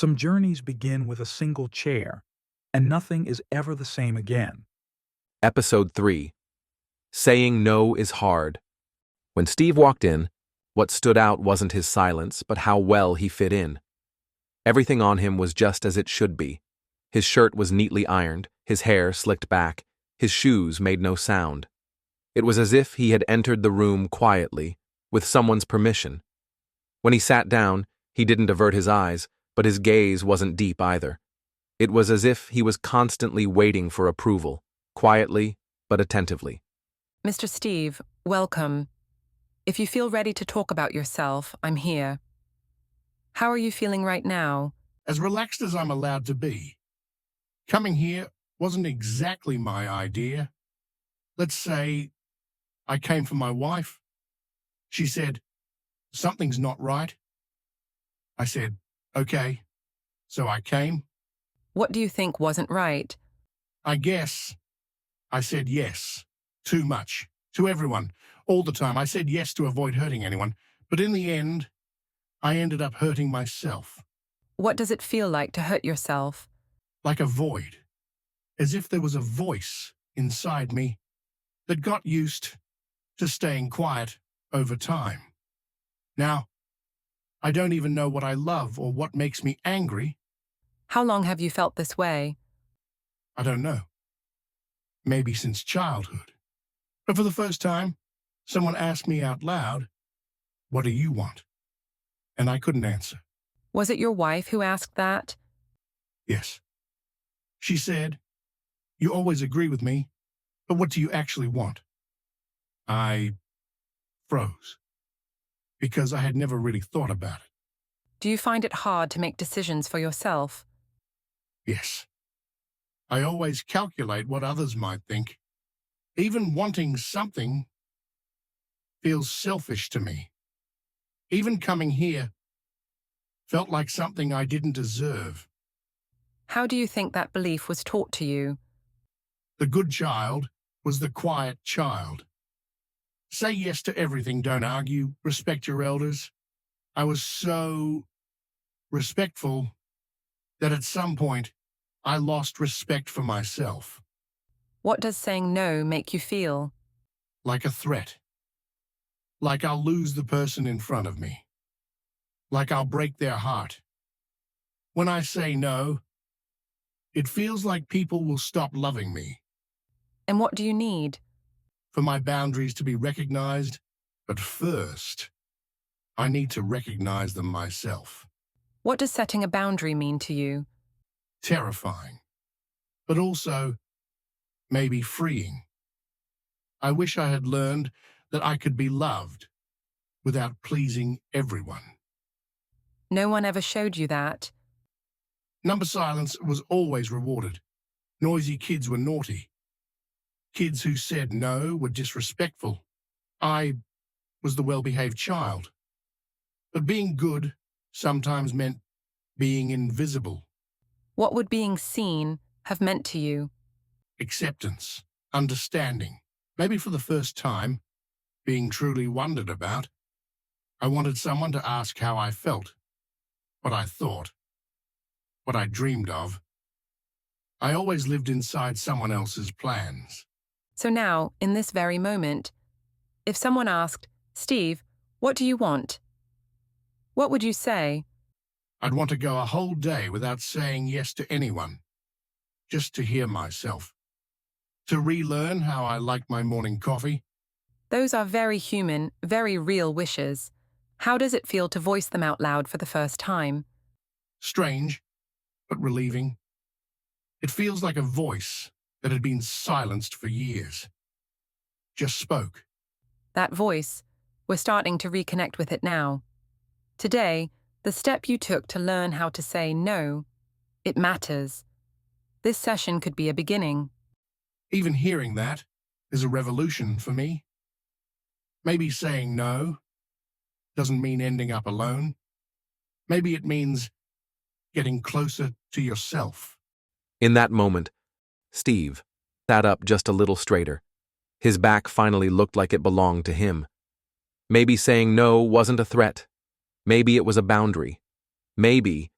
Some journeys begin with a single chair, and nothing is ever the same again. Episode 3. Saying no is hard. When Steve walked in, what stood out wasn't his silence, but how well he fit in. Everything on him was just as it should be. His shirt was neatly ironed, his hair slicked back, his shoes made no sound. It was as if he had entered the room quietly, with someone's permission. When he sat down, he didn't avert his eyes, but his gaze wasn't deep either. It was as if he was constantly waiting for approval, quietly but attentively. Mr. Steve, welcome. If you feel ready to talk about yourself, I'm here. How are you feeling right now? As relaxed as I'm allowed to be. Coming here wasn't exactly my idea. Let's say I came for my wife. She said, "Something's not right." I said, "Okay." So I came. What do you think wasn't right? I guess I said yes. Too much. To everyone. All the time. I said yes to avoid hurting anyone. But in the end, I ended up hurting myself. What does it feel like to hurt yourself? Like a void. As if there was a voice inside me that got used to staying quiet over time. Now, I don't even know what I love or what makes me angry. How long have you felt this way? I don't know. Maybe since childhood. But for the first time, someone asked me out loud, "What do you want?" And I couldn't answer. Was it your wife who asked that? Yes. She said, "You always agree with me, but what do you actually want?" I froze, because I had never really thought about it. Do you find it hard to make decisions for yourself? Yes. I always calculate what others might think. Even wanting something feels selfish to me. Even coming here felt like something I didn't deserve. How do you think that belief was taught to you? The good child was the quiet child. Say yes to everything, don't argue, respect your elders. I was so respectful that at some point I lost respect for myself. What does saying no make you feel? Like a threat. Like I'll lose the person in front of me. Like I'll break their heart. When I say no, it feels like people will stop loving me. And what do you need? For my boundaries to be recognized, but first, I need to recognize them myself. What does setting a boundary mean to you? Terrifying, but also maybe freeing. I wish I had learned that I could be loved without pleasing everyone. No one ever showed you that. Number silence was always rewarded. Noisy kids were naughty. Kids who said no were disrespectful. I was the well-behaved child. But being good sometimes meant being invisible. What would being seen have meant to you? Acceptance, understanding, maybe for the first time, being truly wondered about. I wanted someone to ask how I felt, what I thought, what I dreamed of. I always lived inside someone else's plans. So now, in this very moment, if someone asked, "Steve, what do you want?" what would you say? I'd want to go a whole day without saying yes to anyone, just to hear myself, to relearn how I like my morning coffee. Those are very human, very real wishes. How does it feel to voice them out loud for the first time? Strange, but relieving. It feels like a voice that had been silenced for years. Just spoke. That voice, we're starting to reconnect with it now. Today, the step you took to learn how to say no, it matters. This session could be a beginning. Even hearing that is a revolution for me. Maybe saying no doesn't mean ending up alone. Maybe it means getting closer to yourself. In that moment, Steve sat up just a little straighter. His back finally looked like it belonged to him. Maybe saying no wasn't a threat. Maybe it was a boundary. Maybe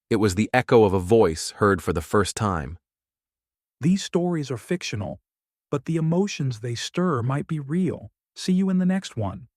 It was the echo of a voice heard for the first time. These stories are fictional, but the emotions they stir might be real. See you in the next one.